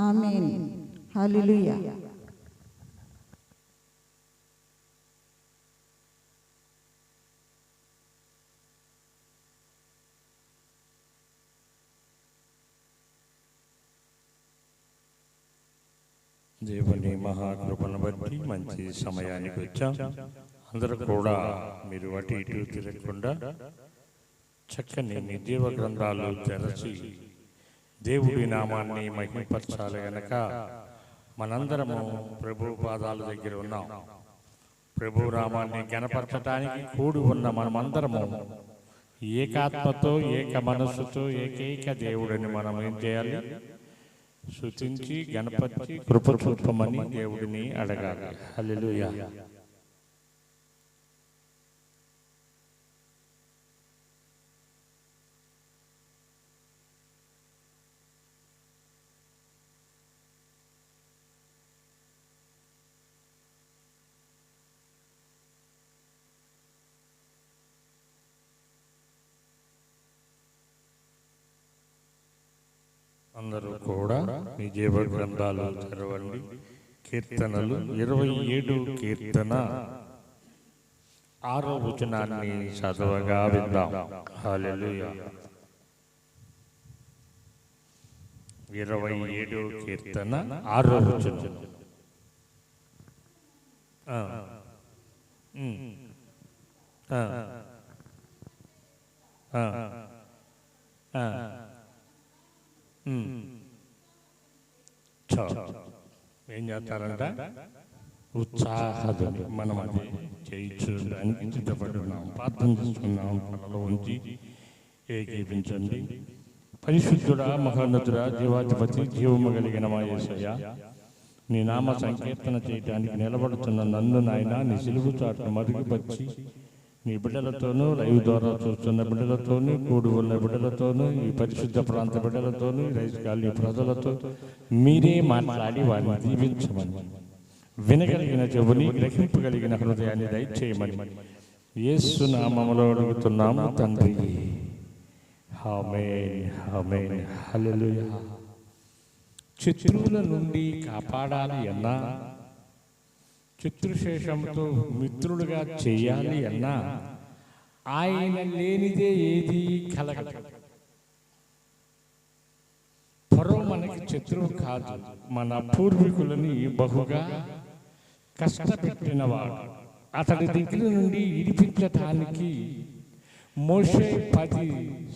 ఆమేన్. హల్లెలూయా. దేవుని మహాకృపను బట్టి మంచి సమయానికి వచ్చాం. అందరూ కూడా మీరు అటు ఇటు తిరగకుండా చక్కని మీ జీవ గ్రంథాలు తెరచి దేవుడి నామాన్ని మహిమపరచాలి గనక మనందరము ప్రభు పాదాల దగ్గర ఉన్నాం. ప్రభు నామాన్ని గణపరచటానికి కూడి ఉన్న మనమందరము ఏకాత్మతో ఏక మనస్సుతో ఏకైక దేవుడిని మనం ఏం చేయాలి? స్తుతించి గణపతి కృప చూపమని దేవుడిని అడగాలి. హల్లెలూయా. అందరూ కూడా మీ జీవ గ్రంథాలు తెరవండి. కీర్తనలు 27 కీర్తన 6వ వచనాన్ని చదవగా విందాం. హల్లెలూయా. 27 కీర్తన 6వ వచనం. ఏం చేస్తారంట? ఉత్సాహధ్వని. మనం అది చేయించడానికి సిద్ధపడున్నాం, ప్రార్థన చేస్తున్నాం. తలలో ఉంచి ఏకీపించండి. పరిశుద్ధుడా, మహోన్నతుడా, జీవాధిపతి, జీవము కలిగిన మా యేసయ్య, నీ నామ సంకీర్తన చేయడానికి నిలబడుతున్న నన్ను నాయన నీ సిలువు చాటును మరుగుపరిచి నీ బిడ్డలతోనూ, లైవ్ ద్వారా చూస్తున్న బిడ్డలతోనూ, కూడి ఉన్న బిడ్డలతోనూ, ఈ పరిశుద్ధ ప్రాంత బిడ్డలతోనూ, రైస్ కాలనీ ప్రజలతో మీరే మాట్లాడి వారిని దీవించమని, వినగలిగిన చెవుని, గ్రహింపగలిగిన హృదయాన్ని దయచేయమని యేసు నామములో అడుగుతున్నాము తండ్రి. ఆమేన్, ఆమేన్. హల్లెలూయా. శత్రువుల నుండి కాపాడాలి అన్నా, శత్రుశేషంతో మిత్రులుగా చేయాలి అన్నా ఆయన లేనిదే ఏది కలగదు. ఫరో మనకి శత్రువు కాదు, మన పూర్వీకులని బహుగా కష్టపెట్టినవాడు. అతడి దగ్గర నుండి విడిపించటానికి మోషే 10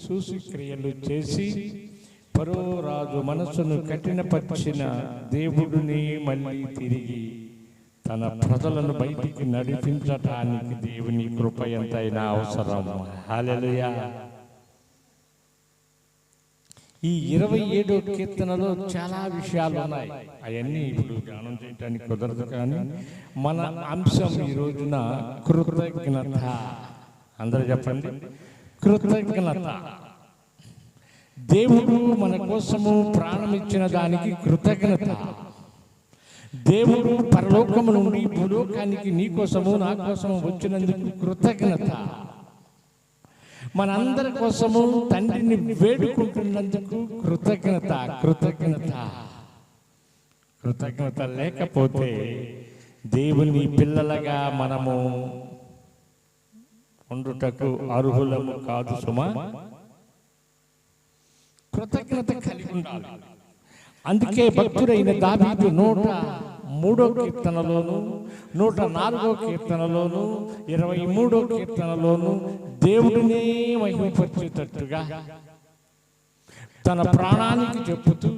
సూచక్రియలు చేసి ఫరో రాజు మనసును కఠినపరిచిన దేవుడిని మళ్ళీ తిరిగి తన ప్రజలను బయటికి నడిపించటానికి దేవుని కృప ఎంతైనా అవసరం. హల్లెలూయా. ఈ 27వ కీర్తనలో చాలా విషయాలు ఉన్నాయి. అవన్నీ ఇప్పుడు ధ్యానం చేయడానికి కుదరదు. కానీ మన అంశం ఈ రోజున కృతజ్ఞత. అందరూ చెప్పండి, కృతజ్ఞత. దేవుడు మన కోసము ప్రాణం ఇచ్చిన దానికి కృతజ్ఞత. దేవుడు పరలోకము నుండి భూలోకానికి నీ కోసము నా కోసము వచ్చినందుకు కృతజ్ఞత. మనందరి కోసము తండ్రిని వేడుకుంటున్నందుకు కృతజ్ఞత. కృతజ్ఞత కృతజ్ఞత లేకపోతే దేవుని పిల్లలుగా మనము ఉండుటకు అర్హులము కాదు సుమా. కృతజ్ఞత కలిగి ఉండాలి. అందుకే భక్తుడైన దావీదు 103వ కీర్తనలోను, 104వ కీర్తనలోను, 23వ కీర్తనలోను దేవుడినే మహిమపరిచేటట్టుగా తన ప్రాణానికి చెప్పుతూ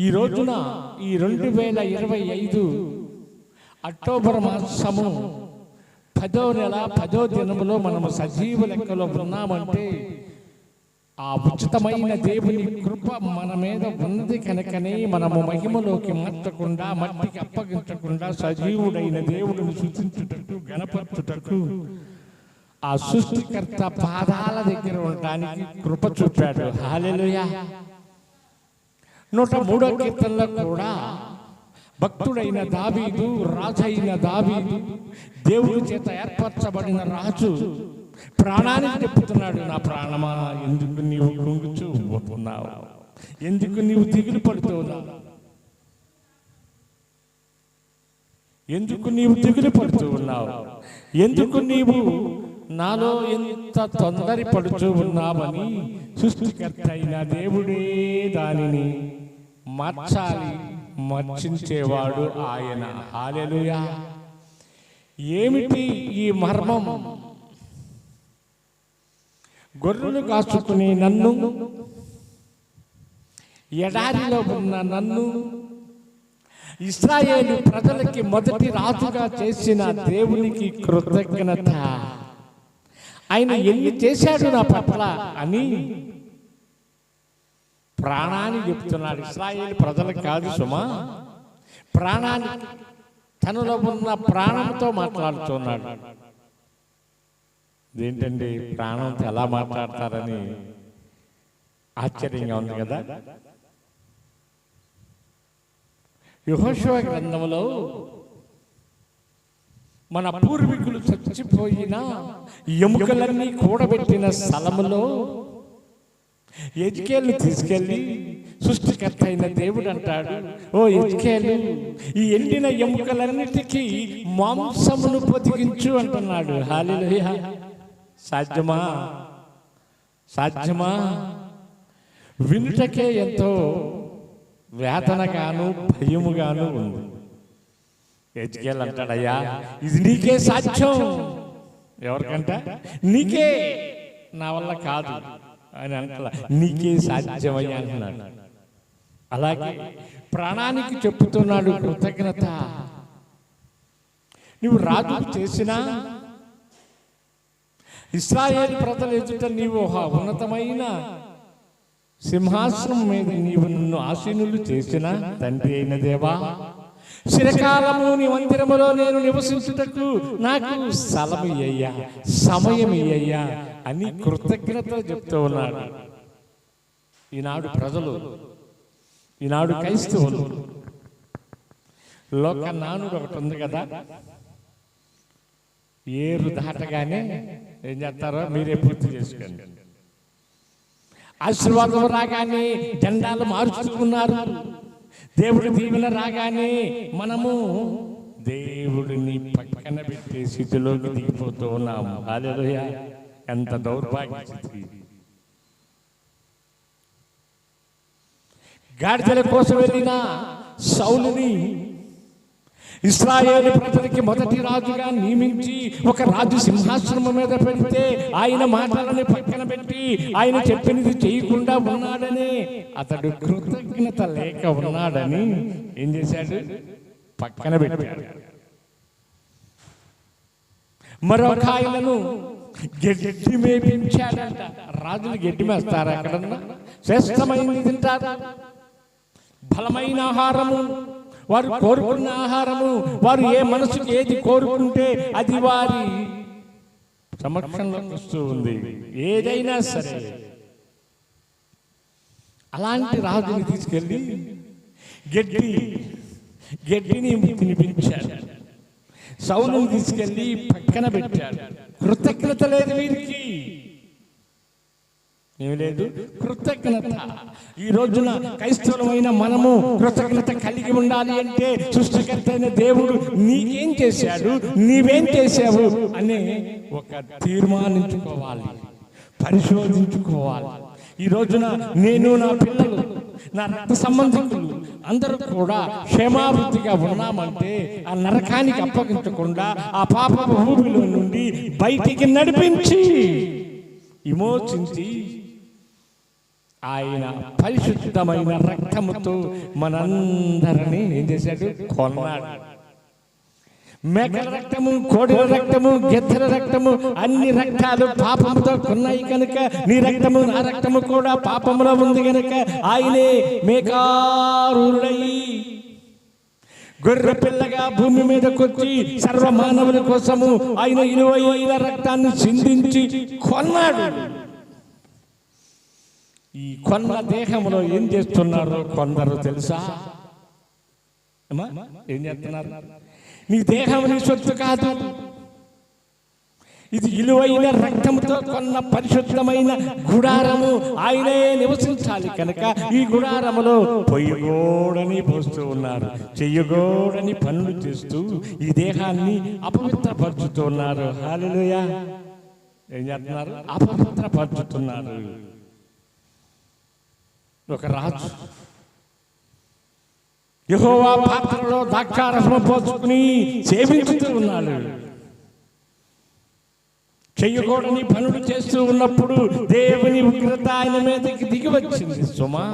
ఈ రోజున ఈ 2025 అక్టోబర్ మాసము 10వ నెల 10వ దినములో మనము సజీవ లెక్కలో ఉన్నామంటే ఆ ఉచితమైన దేవుని కృప మన మీద ఉన్నది కనుకనే మనము మహిమలోకి మార్చకుండా, మట్టికి అప్పగించకుండా సజీవుడైన దేవుడిని స్తుతించుటకు, గణపరచుటకు, ఆ సృష్టికర్త పాదాల దగ్గర ఉండడానికి కృప చూపాడు. హల్లెలూయా. 103వ కీర్తనలో కూడా భక్తుడైన దావీదు, రాజైన దావీదు, దేవుడి చేత ఏర్పరచబడిన రాజు ప్రాణానికి చెప్తున్నాడు, నా ప్రాణమా ఎందుకు నీవు కృంగుచూ పోతున్నావు? ఎందుకు నీవు దిగులు పడుతూ ఉన్నావు? ఎందుకు నీవు దిగులు పడుతూ ఉన్నావు? ఎందుకు నీవు నాలో ఎంత తొందరపడుతూ ఉన్నావని సృష్టికర్త అయిన దేవుడే దానిని మార్చాలి, మర్చించేవాడు ఆయన. హల్లెలూయా. ఏమిటి ఈ మర్మం? గొర్రెలు కాచుకుని నన్ను, ఎడారిలో ఉన్న నన్ను, ఇశ్రాయేలు ప్రజలకి మొదటి రాజుగా చేసిన దేవునికి కృతజ్ఞత. ఆయన ఎన్ని చేశాడు నా పట్ల అని ప్రాణాన్ని చెప్తున్నాడు. ఇశ్రాయేలు ప్రజలకు కాదు సుమా, ప్రాణాన్ని, తనలో ఉన్న ప్రాణంతో మాట్లాడుతున్నాడు. ఏంటండి ప్రాణంతో ఎలా మాట్లాడతారని ఆశ్చర్యంగా ఉంది కదా. యెహోషువ గ్రంథంలో మన పూర్వీకులు చచ్చిపోయిన ఎముకలన్నీ కూడబెట్టిన స్థలములో ఎజ్కేలును తీసుకెళ్ళి సృష్టికర్త అయిన దేవుడు అంటాడు, ఓ ఎజ్కేలు, ఈ ఎండిన ఎముకలన్నిటికీ మాంసమును పొదిగించు అంటున్నాడు. హల్లెలూయా. సాధ్యమా? సాధ్యమా? వినుటకే ఎంతో వేదనగాను భయముగాను ఉంది. ఎజ్కేల్ అంటాడయ్యా, ఇది నీకే సాధ్యం. ఎవరికంట? నీకే, నా వల్ల కాదు అని అంటలా, నీకే సాధ్యమయ్యా అంటున్నాడు. అలాగే ప్రాణానికి చెప్పుతున్నాడు కృతజ్ఞత. నువ్వు రాజు చేసినా, ఇశ్రాయేలు ప్రజల ఎదుట నీవు ఉన్నతమైన సింహాసనం మీద నీవు నన్ను ఆసీనులు చేసిన తండ్రి అయిన దేవా, చిరకాలము నీ మందిరములో నేను నివసించుటకు నాకు స్థలమియ్యా, సమయమియ్యా అని కృతజ్ఞత చెప్తూ ఉన్నాడు. ఈనాడు ప్రజలు, ఈనాడు క్రైస్తవులు, లోక నానుడు ఒకటి ఉంది కదా, ఏరు దాటగానే ఏం చేస్తారో మీరే పూర్తి చేసుకోండి. ఆశీర్వాదం రాగానే జెండాలు మార్చుకున్నారు. దేవుడి దీవెన రాగానే మనము దేవుడిని పక్కన పెట్టే స్థితిలోకి దిగిపోతూ ఉన్నాము. హల్లెలూయా. ఎంత దౌర్భాగ్య స్థితి. గాడిదల కోసం వెళ్ళిన సౌలుని ఇశ్రాయేలు ప్రజలకి మొదటి రాజుగా నియమించి ఒక రాజు సింహాసనం మీద పెడితే ఆయన మాటలని పక్కన పెట్టి ఆయన చెప్పినది చేయకుండా ఉన్నాడని, అతడు కృతజ్ఞత లేక ఉన్నాడని ఏం చేశాడు? పక్కన పెట్టాడు. మరొక ఆయనను గడ్డి మేపించాడంట. రాజులు గడ్డి మేస్తారా? ఎక్కడన్నా శ్రేష్టమైనది తింటారు. బలమైన ఆహారము, వారు కోరుకున్న ఆహారము, వారు ఏ మనసుకి ఏది కోరుకుంటే అది వారి సమక్షంలోకి వస్తూ ఉంది. ఏదైనా సరే అలాంటి రాజుని తీసుకెళ్ళి గడ్డిని తినిపించాడు. సౌలుని తీసుకెళ్ళి పక్కన పెట్టాడు. కృతజ్ఞత లేదు వీరికి, ఏమి లేదు కృతజ్ఞత. ఈ రోజున క్రైస్తవులమైన మనము కృతజ్ఞత కలిగి ఉండాలి అంటే సృష్టికర్త అయిన దేవుడు నీకేం చేశాడు, నీవేం చేశావు అని ఒక తీర్మానించుకోవాలి, పరిశోధించుకోవాలి. ఈ రోజున నేను, నా పిల్లలు, నా రక్త సంబంధికులు అందరూ కూడా క్షేమాభివృద్ధిగా ఉన్నామంటే ఆ నరకానికి అప్పగించకుండా ఆ పాప భూమిలో నుండి బయటికి నడిపించి విమోచించి ఆయన పరిశుద్ధమైన రక్తముతో మనందరినీ ఏం చేశాడు? కొన్నాడు. మేకల రక్తము, కోడిల రక్తము, గెద్దల రక్తము, అన్ని రక్తాలు పాపముతో కొన్నాయి కనుక నీ రక్తము నా రక్తము కూడా పాపములో ఉంది కనుక ఆయనే మేకారుడై గొర్రె పిల్లగా భూమి మీదకొచ్చి సర్వ మానవుల కోసము ఆయన విలువైన రక్తాన్ని చిందించి కొన్నాడు. ఈ కొన్న దేహంలో ఏం చేస్తున్నారో కొందరు తెలుసా? ఏం చేస్తున్నారు? నీ దేహం నీ సొత్తు కాదు. ఇది విలువైన రక్తంతో కొన్న పరిశుద్ధమైన గుడారము, ఆయనే నివసించాలి కనుక ఈ గుడారములో పొయ్యగోడని పోస్తూ ఉన్నారు, చెయ్యగోడని పనులు చేస్తూ ఈ దేహాన్ని అపవిత్రపరుచుతూ ఉన్నారు. హల్లెలూయా. ఏం చేస్తున్నారు? అపవిత్రపరుచుతున్నారు. ఒక రాజు యెహోవా పాత్రలో ద్రాక్షారసము పోసుకుని సేవించుతూ ఉన్నాడు. చెయ్యకూడని పనులు చేస్తూ ఉన్నప్పుడు దేవుని ఉగ్రత ఆయన మీదకి దిగి వచ్చింది. సుమా,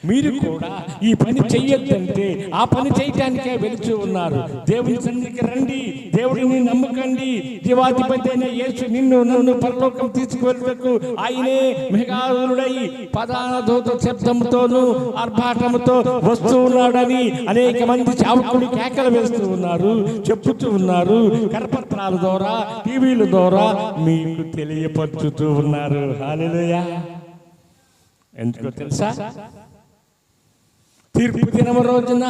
మీరు కూడా ఈ పని చెయ్యొద్దంటే ఆ పని చేయటానికే వెళుతూ ఉన్నారు. దేవుని సన్నిధికి రండి, దేవుడిని నమ్ముకండి. జీవాధిపతి అయిన యేసు నిన్ను నన్ను పరలోకం తీసుకువెళ్ళకు ఆయనే మెగారుడై ప్రధాన దూత శబ్దంతోనూ ఆర్భాటంతో వస్తూ ఉన్నాడని అనేక మంది చావకులు కేకలు వేస్తూ ఉన్నారు, చెప్పుతూ ఉన్నారు. కరపత్రాల ద్వారా, టీవీల ద్వారా మీకు తెలియపరుచుతూ ఉన్నారు. హల్లెలూయా. ఎందుకో తెలుసా? తీర్పు దినము రోజున,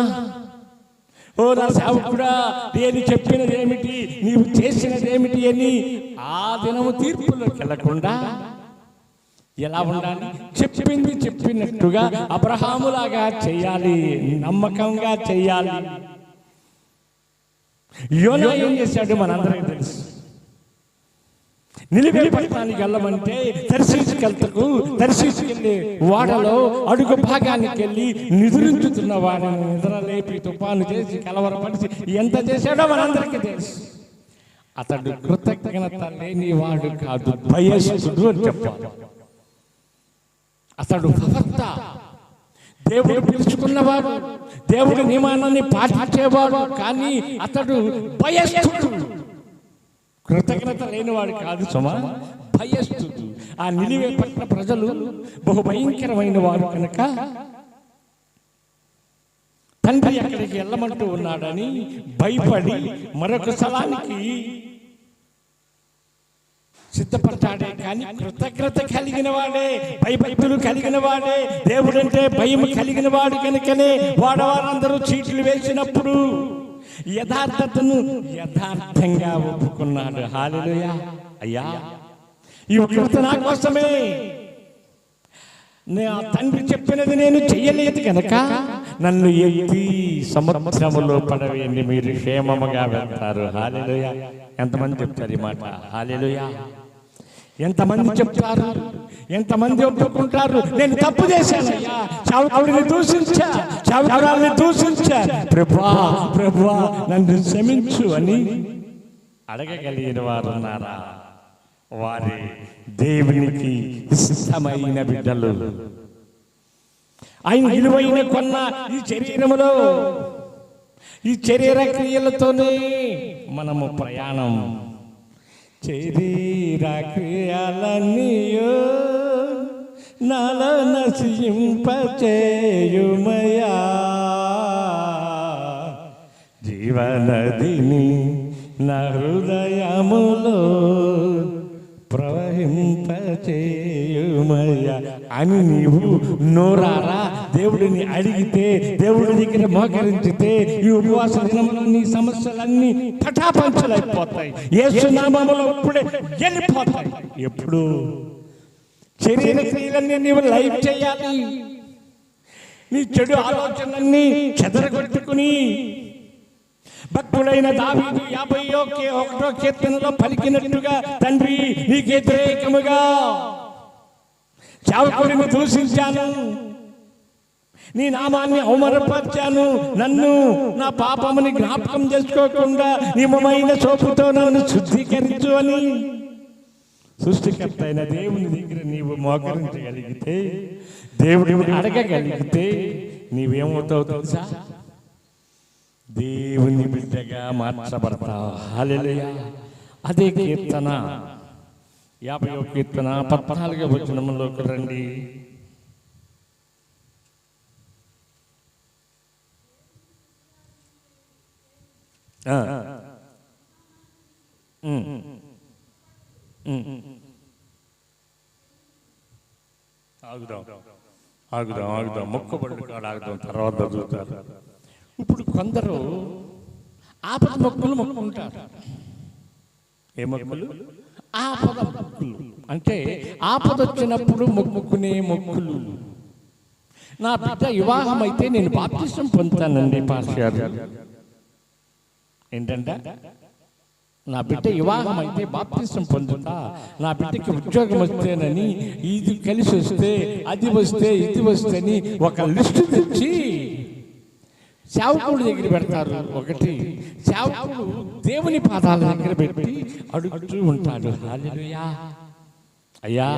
ఓ నా సేవకుడా, నేను చెప్పినది ఏమిటి, నీవు చేసినది ఏమిటి అని ఆ దినము తీర్పులోకి వెళ్ళకుండా ఎలా ఉండాలి? చెప్పింది చెప్పినట్టుగా అబ్రహాములాగా చేయాలి, నమ్మకంగా చేయాలి. యోనా ఏం చేశాడు మనందరికీ తెలుసు. నిలివే పట్టణానికి వెళ్ళమంటే దర్శించుకెళ్ళి వాడలో అడుగు భాగానికి వెళ్ళి నిద్రించుతున్న వాడిని నిద్ర లేపి తుఫాను చేసి కలవరపరిచి ఎంత చేశాడో మనందరికీ తెలుసు. అతడు కృతజ్ఞత లేని వాడు కాదు, భయస్తుడు అని చెప్పాలి. అతడు ప్రవక్త, దేవుడు పిలుచుకున్నవాడు, దేవుడి నియమాన్ని పాటించేవాడు, కానీ అతడు భయస్తుడు, కృతజ్ఞత లేనివాడు కాదు సుమా, భయస్తుడు. ఆ నిలివే పట్టిన ప్రజలు బహు భయంకరమైన వారు కనుక తండ్రి అక్కడికి వెళ్ళమంటూ ఉన్నాడని భయపడి మరొక స్థలానికి సిద్ధపడతాడే, కానీ కృతజ్ఞత కలిగిన వాడే, భయభక్తులు కలిగిన వాడే, దేవుడంటే భయం కలిగిన వాడు కనుకనే వాడవారందరూ చీట్లు వేసినప్పుడు యథార్థతను యథార్థంగా ఒప్పుకున్నాడు. హల్లెలూయా. అయ్యా, ఈ ఉగ్రత నా కోసమే, నా తండ్రి చెప్పినది నేను చెయ్యలేదు కనుక నన్ను ఎత్తి సముద్రములో పడవేయండి, మీరు క్షేమముగా వెళ్తారు. హల్లెలూయా. ఎంతమంది చెప్తారు ఈ మాట? హల్లెలూయా. ఎంతమంది చెప్తారు, ఎంతమంది ఒప్పుకుంటారు? నేను తప్పు చేశానయ్యా, చావుకుడిని దూషించా, చావుకురాల్ని దూషించా, ప్రభువా ప్రభువా నన్ను క్షమించు అని అడగగలిగిన వారు ఉన్నారా? వారి దేవునికి ఇష్టమైన బిడ్డలు. ఆయన విలువైన కొన్న ఈ శరీరములో, ఈ శరీర క్రియలతోనే మనము ప్రయాణం. శరీర క్రియలన్నీయో నాలో నశింపచేయుమయా, జీవనదిని నా హృదయములో ప్రవహింపచేయుమయ్యా అని నీవు నోరారా దేవుడిని అడిగితే, దేవుడి దగ్గర మోకరించితే ఈ ఉపవాస దినములో నీ సమస్యలన్నీ పటాపంచలైపోతాయి. యేసు నామములో ఇప్పుడే వెళ్ళిపోతాయి. ఎప్పుడు శరీర క్రియలన్నీ నీవు లైవ్ చేయాలి. నీ చెడు ఆలోచనలన్నీ చెదరగొట్టుకుని భక్తుడైన దావీదు 51వ కీర్తనలో పలికినట్టుగా, తండ్రి నీకు వ్యతిరేకముగా చావకుడిని దూషించాను, నీ నామాన్ని అవమానపరిచాను, నన్ను నా పాపముని జ్ఞాపకం చేసుకోకుండా నియమమైన సోపుతో నన్ను శుద్ధీకరించు అని సృష్టికర్త అయిన దేవుని దగ్గర నీవు మోకరించగలిగితే, దేవుడిని అడగగలిగితే నీవేమవుతావు తెలుసా? దేవుని బిడ్డగా మార్చబడతావు. హల్లెలూయా. అదే కీర్తన 50వ కీర్తన 14వ వచనంలోకి రండి. ఆగుదాం మొక్కబడి కాడ ఆగుదాం, తర్వాత చూస్తారు. ఇప్పుడు కొందరు ఆపద మొక్కలు మొక్కుంటారు. ఏ మొక్కులు? ఆపద మొక్కులు. అంటే ఆపద వచ్చినప్పుడు మొక్కుకునే మొక్కులు. నా బిడ్డ వివాహం అయితే నేను బాప్తిసం పొందుతానండి పాస్టర్. ఏంటంటే నా బిడ్డ వివాహం అయితే బాప్తిసం పొందుతా, నా బిడ్డకి ఉద్యోగం వస్తేనని, ఇది కలిసి వస్తే, అది వస్తే, ఇది వస్తే అని ఒక లిస్టు తెచ్చి సేవకుడి దగ్గర పెడతారు. ఒకటి సేవకుడు దేవుని పాదాల దగ్గర పెట్టి అడుగుతూ ఉంటాడు, హల్లెలూయా అయ్యా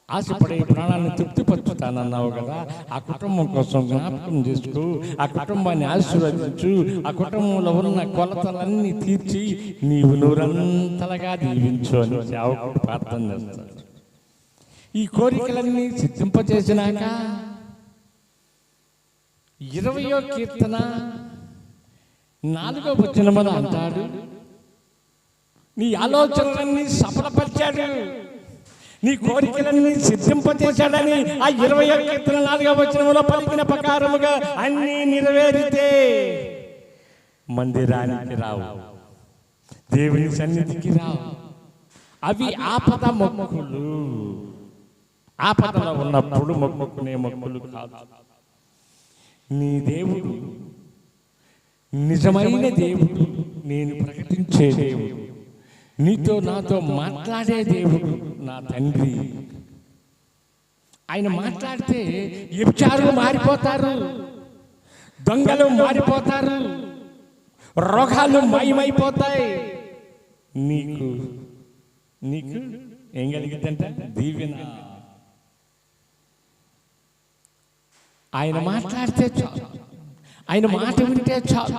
ఆశపడే ప్రాణాన్ని తృప్తిపరుచుతానన్నావు కదా, ఆ కుటుంబం కోసం జ్ఞాపకం చేసుకో, ఆ కుటుంబాన్ని ఆశీర్వదించు, ఆ కుటుంబంలో ఉన్న కొలతలన్నీ తీర్చి నీవు నూరంతలుగా దీవించు అని సేవకుడు ప్రార్థన చేస్తాడు. ఈ కోరికలన్నీ సిద్ధింపచేసినాక 20వ కీర్తన 4వ వచనమున అంటాడు, నీ ఆలోచనలన్నీ సఫలపరిచాడు, నీ కోరికలన్నీ సిద్ధింపచేశాడని ఆ 20వ కీర్తన 4వ వచనములో పలికిన ప్రకారముగా అన్నీ నెరవేరితే మందిరానికి రావు, దేవుని సన్నిధికి రావు. అవి ఆపద మొక్కులు. ఆపదలో ఉన్నప్పుడు మొక్కుకునే మొక్కులు కాదు. నీ దేవుడు నిజమైన దేవుడు, నేను ప్రకటించే దేవుడు, నీతో నాతో మాట్లాడే దేవుడు నా తండ్రి. ఆయన మాట్లాడితే వ్యభిచారులు మారిపోతారు, దొంగలు మారిపోతారు, రోగాలు మాయమైపోతాయి. నీకు నీకు ఏం కలిగిద్దంటే దీవెన. ఆయన మాట్లాడితే చాలు, ఆయన మాట వింటే చాలు.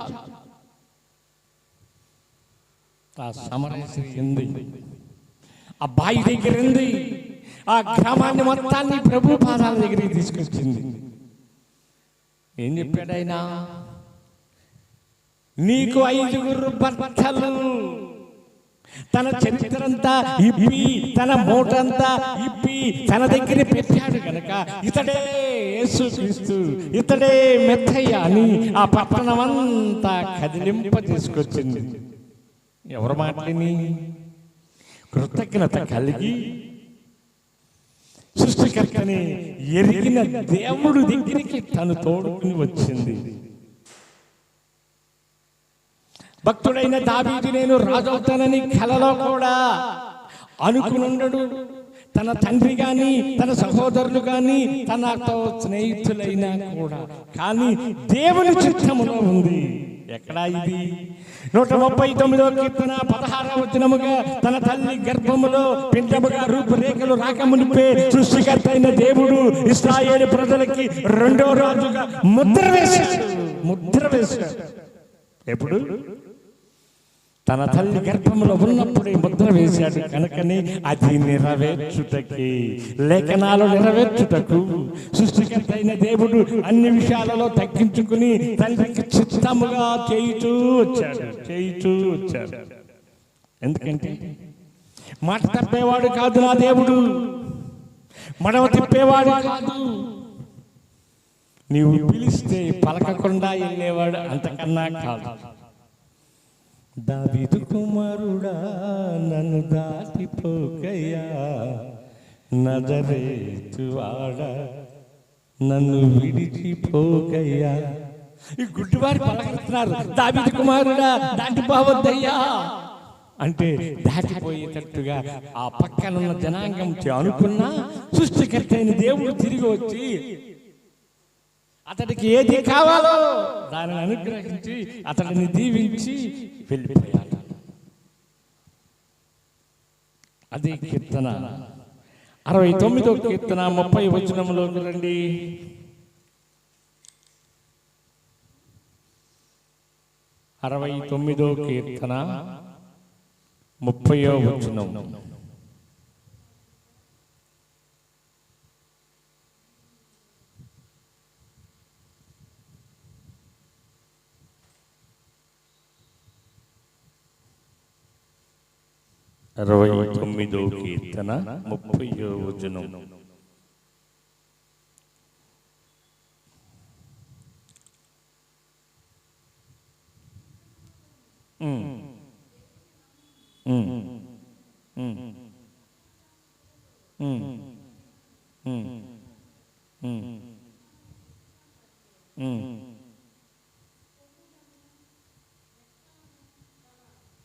ఆ సమరశ్రీ ఉంది, ఆ బాయి దగ్గర ఉంది, ఆ గ్రామాన్ని మొత్తాన్ని ప్రభు పాదాల దగ్గరికి తీసుకొచ్చింది. ఏం చెప్పాడు ఆయన? నీకు 5 భర్తలు. తన చరిత్రంతా ఇప్పి, తన మూటంతా ఇప్పి తన దగ్గర పెట్టాడు కనుక ఇతడే యేసుక్రీస్తు, ఇతడే మెత్తయ్య అని ఆ పట్టణమంతా కదిలింప తీసుకొచ్చింది. ఎవరు మాటని కృతజ్ఞత కలిగి సృష్టికర్తని ఎరిగిన దేవుడు దగ్గరికి తను తోడుకుని వచ్చింది. భక్తుడైన దావీదు నేను రాజవుతానని కలలో కూడా అనుకునుండడు. తన తండ్రి గాని, తన సహోదరులు గాని, తనతో స్నేహితులైనా కూడా. కానీ దేవుని చిత్తములో ఉంది. ఎక్కడా ఇది? 139వ కీర్తన 16వ వచనముగా తన తల్లి గర్భములో పిండముగా రూపురేఖలు రాకమునిపే సృష్టికర్త అయిన దేవుడు ఇశ్రాయేలు ప్రజలకి 2వ రాజుగా ముద్ర వేశాడు. ఎప్పుడు? తన తల్లి గర్భంలో ఉన్నప్పుడే ముద్ర వేశాడు కనుకనే అది నెరవేర్చుటకి, లేఖనాలు నెరవేర్చుటకు సృష్టికర్త అయిన దేవుడు అన్ని విషయాలలో తగ్గించుకుని తండ్రికి చిత్తముగా చేయుచూ వచ్చాడు. ఎందుకంటే మాట తప్పేవాడు కాదు నా దేవుడు, మడవ తిప్పేవాడు కాదు. నీవు పిలిస్తే పలకకుండా వెళ్ళేవాడు అంతకన్నా కాదు. దావీదు కుమారుడా నన్ను దాటిపోకయ్యా, నజరేతువాడా నన్ను విడిచిపోకయ్యా. ఈ గుడ్డివారు పలకరిస్తున్నారు, దావీదు కుమారుడా దాటిపోవద్దయ్యా అంటే దాటిపోయేటట్టుగా ఆ పక్కనున్న జనాంగం అనుకున్నా సృష్టికర్త అయిన దేవుడు తిరిగి వచ్చి అతడికి ఏది కావాలో దానిని అనుగ్రహించి అతడిని దీవించి వెళ్ళిపోయాడు. అదే కీర్తన 69వ కీర్తన 30వ వచనంలోకి రండి. 69వ కీర్తన 30వ వచనం. అరవై 69వ కీర్తన 30వ వచనం.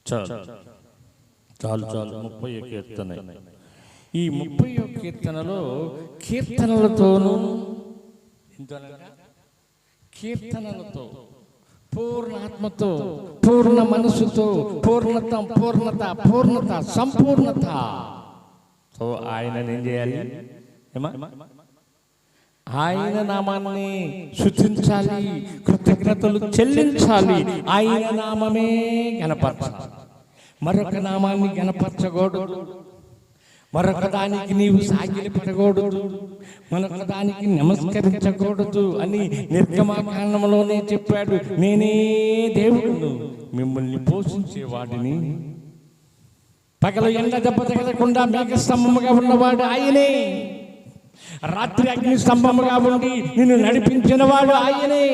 చాలు చాలు చాలు 30 కీర్తన. ఈ 30 కీర్తనలో కీర్తనలతోనూ కీర్తనలతో పూర్ణ ఆత్మతో, పూర్ణ మనసుతో, పూర్ణత సంపూర్ణతతో ఆయన ఏం చేయాలి? ఆయన నామాన్ని స్తుతించాలి, కృతజ్ఞతలు చెల్లించాలి, ఆయన నామమే గణపరచాలి. మరొక నామాన్ని గణపరచకూడదు, మరొక దానికి నీవు సాగిలి పెట్టకూడదు, మరొక దానికి నమస్కరించకూడదు అని నిర్గమకాండములోనే చెప్పాడు. నేనే దేవుడును, మిమ్మల్ని పోషించేవాడిని, పగల ఎండ దెబ్బ తగలకుండా మేఘ స్తంభముగా ఉన్నవాడు ఆయనే, రాత్రి అగ్ని స్తంభముగా ఉండి నిన్ను నడిపించిన వాడు ఆయనే,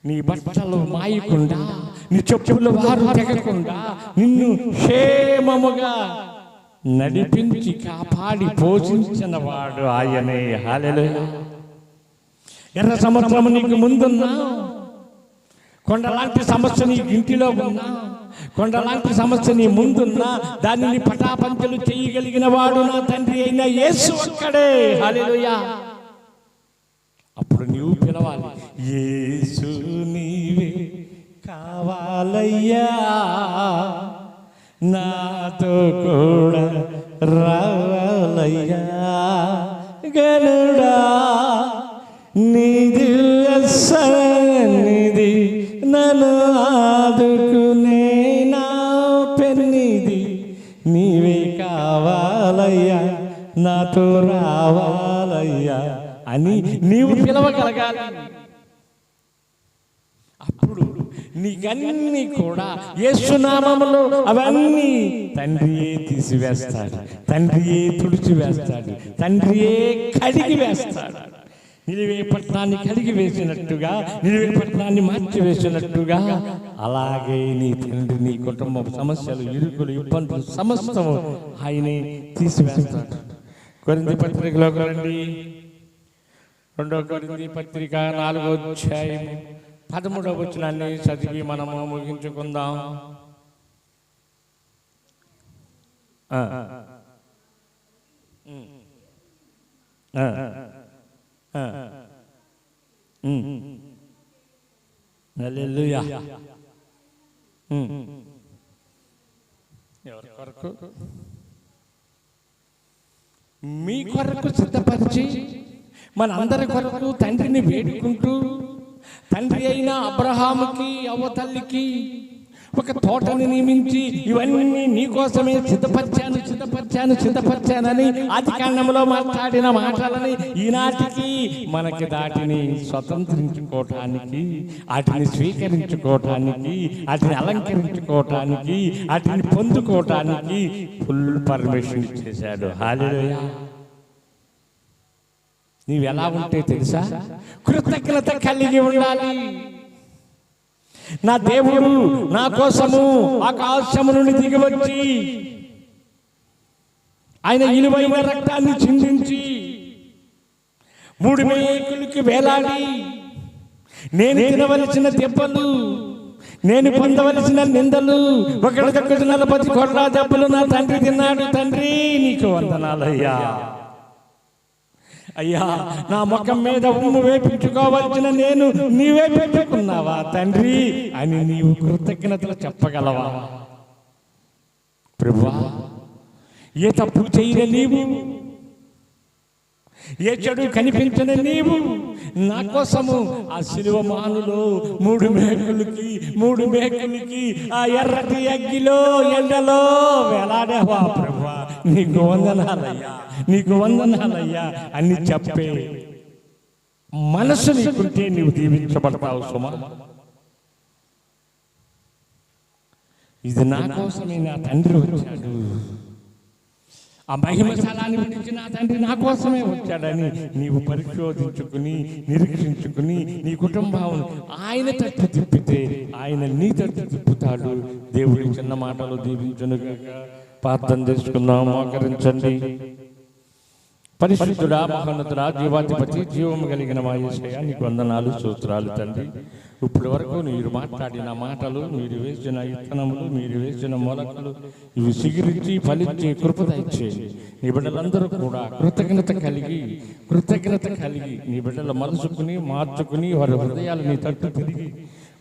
నీ బట్టలు మాయకుండా, నీ చెప్పులు వారు తెగకుండా నిన్ను క్షేమముగా నడిపించి కాపాడి పోషించిన వాడు ఆయనే. హల్లెలూయా. ఎర్ర సముద్రము నీకు ముందున్నా, కొండలాంటి సమస్య నీ ఇంటిలో ఉన్నా, కొండలాంటి సమస్య నీ ముందున్నా, దానిని పటాపంచలు చేయగలిగిన వాడు నా తండ్రి అయిన యేసు ఒక్కడే. హల్లెలూయా. అప్పుడు నీవు పిలవాలి, యేసు నీవే కావాలయ్యా, నాతో కూడా రావాలయ్యా, గనుడా నీది సన్నిధి, నన్ను ఆదుకునే నా పెన్నిది, నీవే కావాలయ్యా, నాతో రావాలయ్యా అని నీవు పిలవగలగాలి. అప్పుడు నీకన్నీ కూడా యేసు నామములో అవన్నీ తండ్రియే తీసివేస్తాడు, తండ్రియే తుడిచివేస్తాడు, తండ్రియే కడిగి వేస్తాడు. నిలివే పట్టణాన్ని కడిగి వేసినట్టుగా, నిలివే పట్టణాన్ని మార్చి వేసినట్టుగా అలాగే నీ తండ్రి నీ కుటుంబం సమస్యలు, ఇరుకులు, ఇబ్బందులు సమస్తము ఆయనే తీసివేస్తాడు. కొరింథీ పత్రికలోకి రండి. 2 కొరింథీ పత్రిక 4వ అధ్యాయం 13వ వచనాన్ని చదివి మనము ముగించుకుందాం. హల్లెలూయా. ఎవరి కొరకు? మీ కొరకు సిద్ధపరిచి మన అందరి కొరకు తండ్రిని వేడుకుంటూ, తండ్రి అయిన అబ్రహాముకి అవ్వ తల్లికి ఒక తోటని నియమించి ఇవన్నీ నీకోసమే సిద్ధపరిచానని ఆది కాండములో మాట్లాడిన మాటలని ఈనాటికి మనకి దాటిని స్వతంత్రించుకోవటానికి, వాటిని స్వీకరించుకోవటానికి, వాటిని అలంకరించుకోవటానికి, వాటిని పొందుకోవటానికి ఫుల్ పర్మిషన్ ఇచ్చేశాడు. హల్లెలూయా. నీవెలా ఉంటే తెలుసా? కృతజ్ఞత కలిగి ఉండాలి. నా దేవుడు నా కోసము ఆకాశము నుండి దిగివచ్చి ఆయన విలువైన రక్తాన్ని చిందించి 3 మేకులకి వేలాడి నేను తినవలసిన దెబ్బలు, నేను పొందవలసిన నిందలు, ఒకటి 40 కోట్ల దెబ్బలు నా తండ్రి తిన్నాడు. తండ్రి నీకు వందనాలయ్యా. అయ్యా, నా ముఖం మీద ఉమ్ము వేపించుకోవాల్సిన నేను నీవే పెట్టుకున్నావా తండ్రి అని నీవు కృతజ్ఞతలు చెప్పగలవా? ప్రభువా, ఏ తప్పు చేయని నీవు, ఏ చెడు కనిపించని నీవు నా కోసము ఆ శిలువ మానులో 3 మేకులకి ఆ ఎర్రటి అగ్గిలో ఎండలో వేలాడేవా ప్రభువా, నీకు వందనాలయ్యా అని చెప్పే మనసు నీకుంటే నీవు దీవించబడతావు సుమా. ఇది నా కోసమే నా తండ్రి వచ్చాడు, ఆ మహిమశాలాన్ని విడిచి నా తండ్రి నా కోసమే వచ్చాడని నీవు పరిశోధించుకుని, నిరీక్షించుకుని నీ కుటుంబం ఆయన తట్టు తిప్పితే ఆయన నీ తట్టు తిప్పుతాడు. దేవుడి చిన్న మాటలు దీవించునుగాక. ప్రార్థన చేసుకుందాం. మోకరించండి. పరిశుద్ధుడా, మహోన్నతుడా, జీవాధిపతి, జీవము కలిగిన మా యేసయ్య, నీకు వందనాలు, స్తోత్రాలు తండ్రి. ఇప్పటి వరకు మీరు మాట్లాడిన మాటలు, మీరు వేసిన విత్తనములు, మీరు వేసిన మొలకలు ఇవి సిగిరించి ఫలించి కృప దయచేయండి. నీ బిడ్డలందరూ కూడా కృతజ్ఞత కలిగి నీ బిడ్డలు మలుచుకుని మార్చుకుని వారి హృదయాలు నీ తట్టు తిరిగి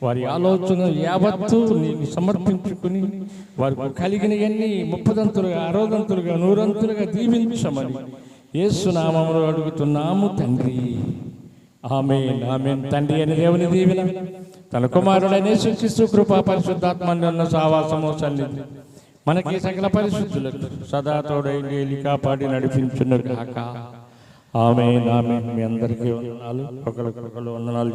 వారి ఆలోచన యావత్తు నీకు సమర్పించుకుని వారికి కలిగినవన్నీ 30దంతులుగా 60దంతులుగా 100దంతులుగా దీవించమని యేసు నామములో అడుగుతున్నాము తండ్రి. ఆమేన్, ఆమేన్. తండ్రి అని దేవుని దీవెన, తన కుమారుడైన యేసుక్రీస్తు కృపా, పరిశుద్ధాత్మ సావాసము సన్నిధి మనకి సకల పరిశుద్ధులకు సదా తోడైండి కాపాడి నడిపించును గాక. ఆమేన్, ఆమేన్. మీ అందరికీ వందనాలు. ఒకరికొకరు వందనాలు.